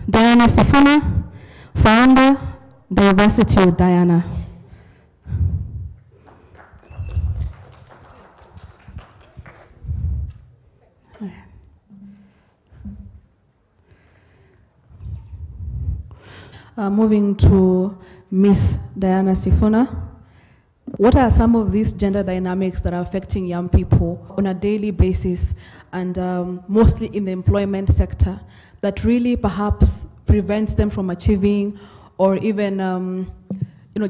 Diana Sifuna, founder, Diversity with Diana. Moving to Miss Diana Sifuna. What are some of these gender dynamics that are affecting young people on a daily basis and mostly in the employment sector that really perhaps prevents them from achieving or even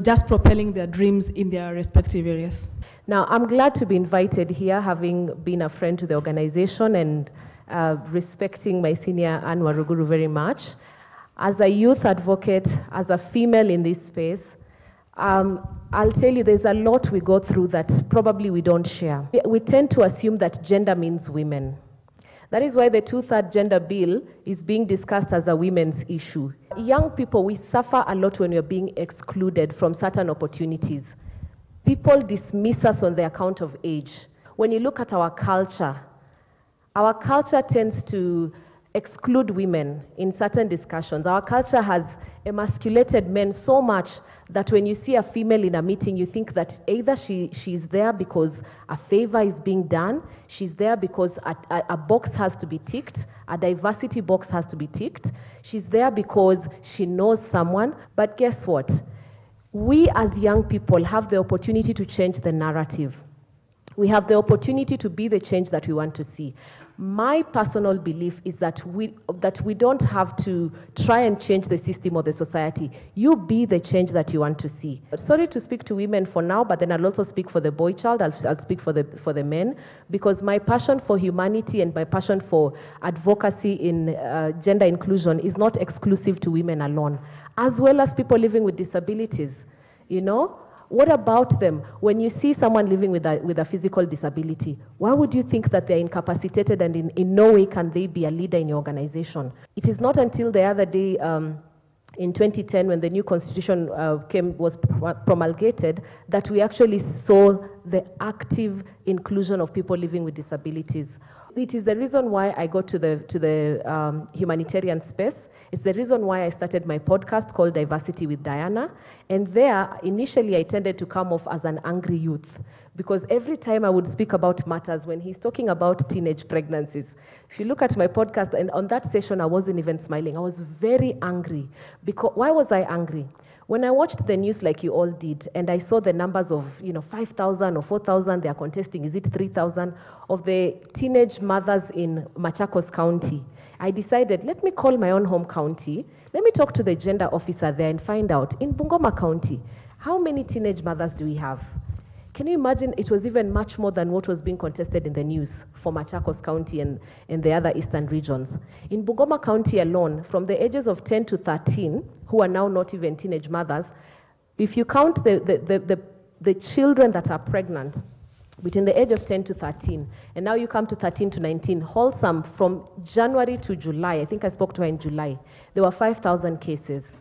just propelling their dreams in their respective areas? Now, I'm glad to be invited here, having been a friend to the organization and respecting my senior Anne Waruguru very much. As a youth advocate, as a female in this space, I'll tell you there's a lot we go through that probably we don't share. We tend to assume that gender means women. That is why the two-third gender bill is being discussed as a women's issue. Young people, we suffer a lot when we're being excluded from certain opportunities. People dismiss us on the account of age. When you look at our culture tends to exclude women in certain discussions. Our culture has emasculated men so much that when you see a female in a meeting, you think that either she's there because a favor is being done, she's there because a box has to be ticked, a diversity box has to be ticked, she's there because she knows someone. But guess what? We as young people have the opportunity to change the narrative. We have the opportunity to be the change that we want to see. My personal belief is that we don't have to try and change the system or the society. You be the change that you want to see. Sorry to speak to women for now, but then I'll also speak for the boy child. I'll speak for the men, because my passion for humanity and my passion for advocacy in gender inclusion is not exclusive to women alone, as well as people living with disabilities. What about them? When you see someone living with a physical disability, why would you think that they're incapacitated and in no way can they be a leader in your organization? It is not until the other day in 2010 when the new constitution was promulgated that we actually saw the active inclusion of people living with disabilities. It is the reason why I got to the humanitarian space. It's the reason why I started my podcast called Diversity with Diana. And there, initially, I tended to come off as an angry youth, because every time I would speak about matters, when he's talking about teenage pregnancies, if you look at my podcast, and on that session, I wasn't even smiling. I was very angry. Why was I angry? When I watched the news like you all did, and I saw the numbers of 5,000 or 4,000 they are contesting, is it 3,000, of the teenage mothers in Machakos County, I decided, let me call my own home county, let me talk to the gender officer there and find out, in Bungoma County, how many teenage mothers do we have? Can you imagine? It was even much more than what was being contested in the news for Machakos County and the other eastern regions. In Bungoma County alone, from the ages of 10 to 13, who are now not even teenage mothers, if you count the children that are pregnant between the age of 10 to 13, and now you come to 13 to 19, wholesome, from January to July, I think I spoke to her in July, there were 5,000 cases.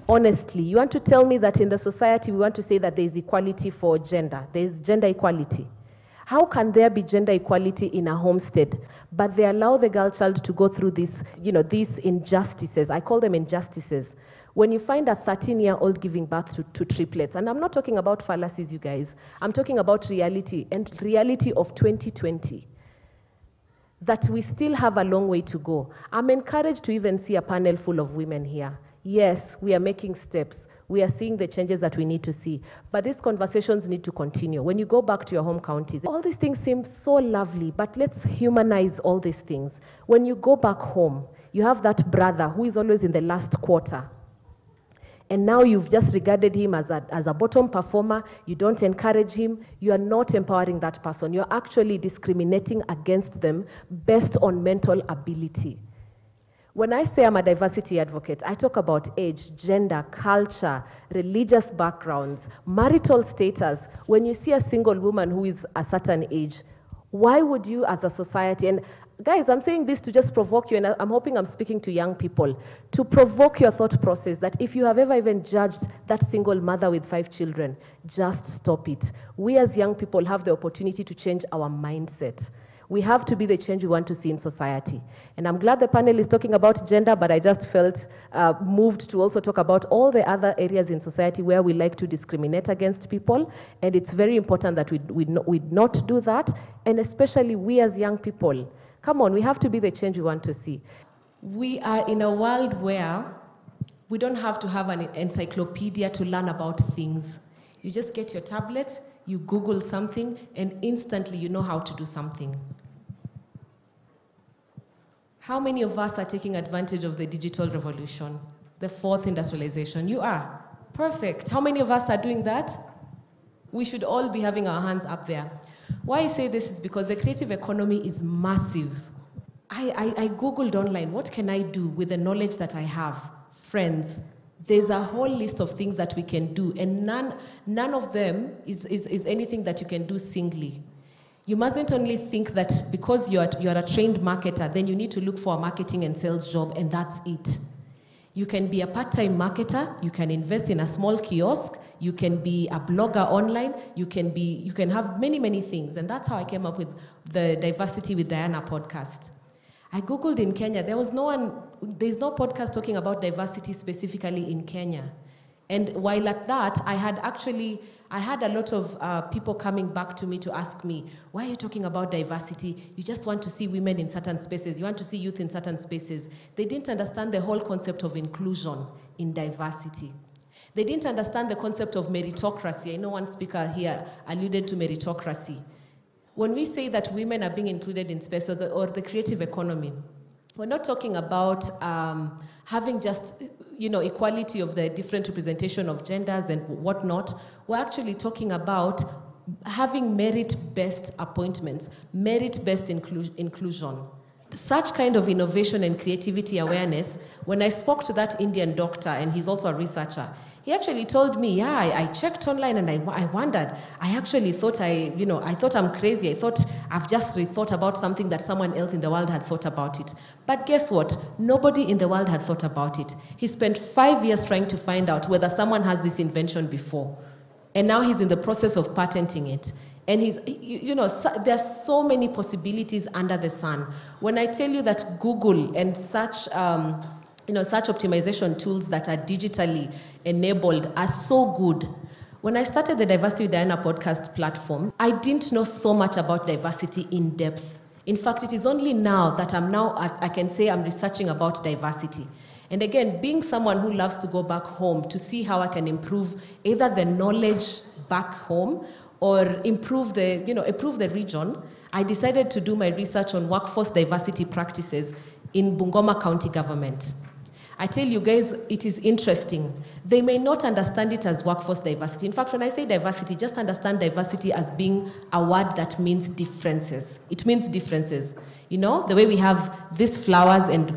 Honestly, you want to tell me that in the society we want to say that there is equality for gender, there is gender equality? How can there be gender equality in a homestead, but they allow the girl child to go through these injustices? I call them injustices. When you find a 13-year-old giving birth to triplets, and I'm not talking about fallacies, you guys, I'm talking about reality, and reality of 2020, that we still have a long way to go. I'm encouraged to even see a panel full of women here. Yes, we are making steps. We are seeing the changes that we need to see. But these conversations need to continue. When you go back to your home counties, all these things seem so lovely, but let's humanize all these things. When you go back home, you have that brother who is always in the last quarter. And now you've just regarded him as a bottom performer. You don't encourage him. You are not empowering that person. You're actually discriminating against them based on mental ability. When I say I'm a diversity advocate, I talk about age, gender, culture, religious backgrounds, marital status. When you see a single woman who is a certain age, why would you as a society, and guys, I'm saying this to just provoke you, and I'm hoping I'm speaking to young people, to provoke your thought process that if you have ever even judged that single mother with 5 children, just stop it. We as young people have the opportunity to change our mindset. We have to be the change we want to see in society. And I'm glad the panel is talking about gender, but I just felt moved to also talk about all the other areas in society where we like to discriminate against people. And it's very important that we not do that, and especially we as young people. Come on, we have to be the change we want to see. We are in a world where we don't have to have an encyclopedia to learn about things. You just get your tablet, you Google something, and instantly you know how to do something. How many of us are taking advantage of the digital revolution, the fourth industrialization? You are. Perfect. How many of us are doing that? We should all be having our hands up there. Why I say this is because the creative economy is massive. I Googled online, what can I do with the knowledge that I have? Friends. There's a whole list of things that we can do, and none of them is anything that you can do singly. You mustn't only think that because you're a trained marketer, then you need to look for a marketing and sales job, and that's it. You can be a part-time marketer, you can invest in a small kiosk, you can be a blogger online, you can have many, many things, and that's how I came up with the Diversity with Diana podcast. I Googled in Kenya, there's no podcast talking about diversity specifically in Kenya. And while at that, I had a lot of people coming back to me to ask me, why are you talking about diversity? You just want to see women in certain spaces. You want to see youth in certain spaces. They didn't understand the whole concept of inclusion in diversity. They didn't understand the concept of meritocracy. I know one speaker here alluded to meritocracy. When we say that women are being included in space or the creative economy, we're not talking about having just equality of the different representation of genders and whatnot. We're actually talking about having merit-based appointments, merit-based inclusion. Such kind of innovation and creativity awareness, when I spoke to that Indian doctor, and he's also a researcher, he actually told me, yeah, I checked online and I wondered. I actually thought I thought I'm crazy. I thought I've just thought about something that someone else in the world had thought about it. But guess what? Nobody in the world had thought about it. He spent 5 years trying to find out whether someone has this invention before. And now he's in the process of patenting it. And there's so many possibilities under the sun. When I tell you that Google and such optimization tools that are digitally enabled are so good. When I started the Diversity with Diana podcast platform, I didn't know so much about diversity in depth. In fact, it is only now that I can say I'm researching about diversity. And again, being someone who loves to go back home to see how I can improve either the knowledge back home or improve the region, I decided to do my research on workforce diversity practices in Bungoma County government. I tell you guys, it is interesting. They may not understand it as workforce diversity. In fact, when I say diversity, just understand diversity as being a word that means differences. It means differences. The way we have these flowers and,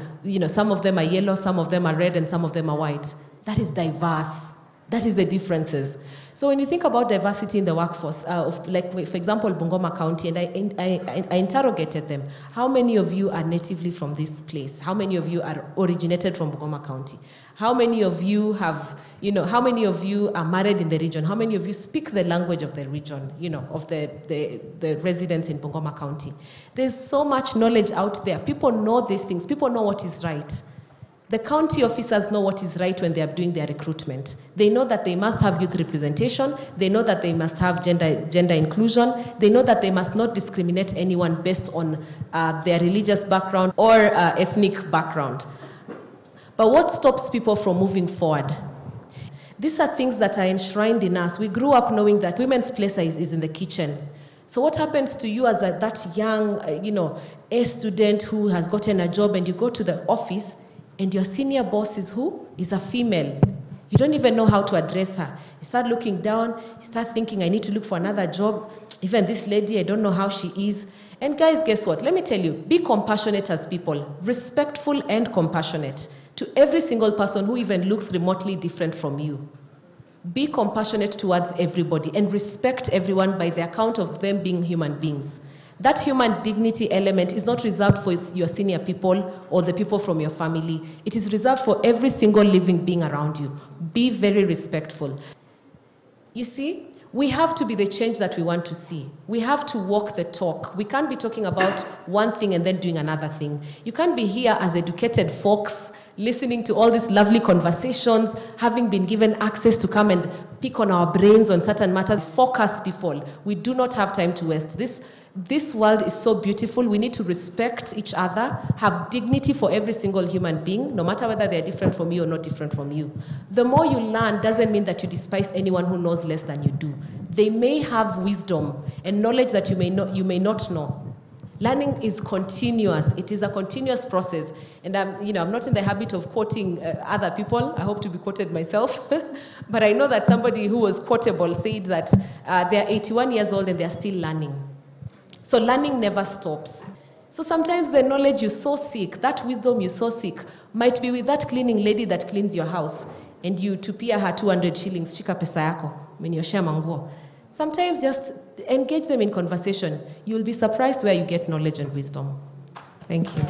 some of them are yellow, some of them are red, and some of them are white. That is diverse. That is the differences. So when you think about diversity in the workforce, for example, Bungoma County, and I interrogated them, how many of you are natively from this place? How many of you are originated from Bungoma County? How many of you how many of you are married in the region? How many of you speak the language of the region, of the residents in Bungoma County? There's so much knowledge out there. People know these things. People know what is right. The county officers know what is right when they are doing their recruitment. They know that they must have youth representation. They know that they must have gender inclusion. They know that they must not discriminate anyone based on their religious background or ethnic background. But what stops people from moving forward? These are things that are enshrined in us. We grew up knowing that women's place is in the kitchen. So what happens to you as that young, A student who has gotten a job, and you go to the office, and your senior boss is who? Is a female. You don't even know how to address her. You start looking down, you start thinking, I need to look for another job. Even this lady, I don't know how she is. And guys, guess what? Let me tell you, be compassionate as people, respectful and compassionate to every single person who even looks remotely different from you. Be compassionate towards everybody and respect everyone by the account of them being human beings. That human dignity element is not reserved for your senior people or the people from your family. It is reserved for every single living being around you. Be very respectful. You see, We have to be the change that we want to see. We have to walk the talk. We can't be talking about one thing and then doing another thing. You can't be here as educated folks, listening to all these lovely conversations, having been given access to come and pick on our brains on certain matters. Focus, people. We do not have time to waste. This world is so beautiful. We need to respect each other, have dignity for every single human being, no matter whether they're different from you or not different from you. The more you learn doesn't mean that you despise anyone who knows less than you do. They may have wisdom and knowledge that you may not know. Learning is continuous. It is a continuous process. And I'm not in the habit of quoting other people. I hope to be quoted myself. But I know that somebody who was quotable said that they're 81 years old and they're still learning. So learning never stops. So sometimes the knowledge you so seek, that wisdom you so seek, might be with that cleaning lady that cleans your house, and you tupia her 200 shillings, shika pesa yako, umenioshea manguo. Sometimes just engage them in conversation. You'll be surprised where you get knowledge and wisdom. Thank you.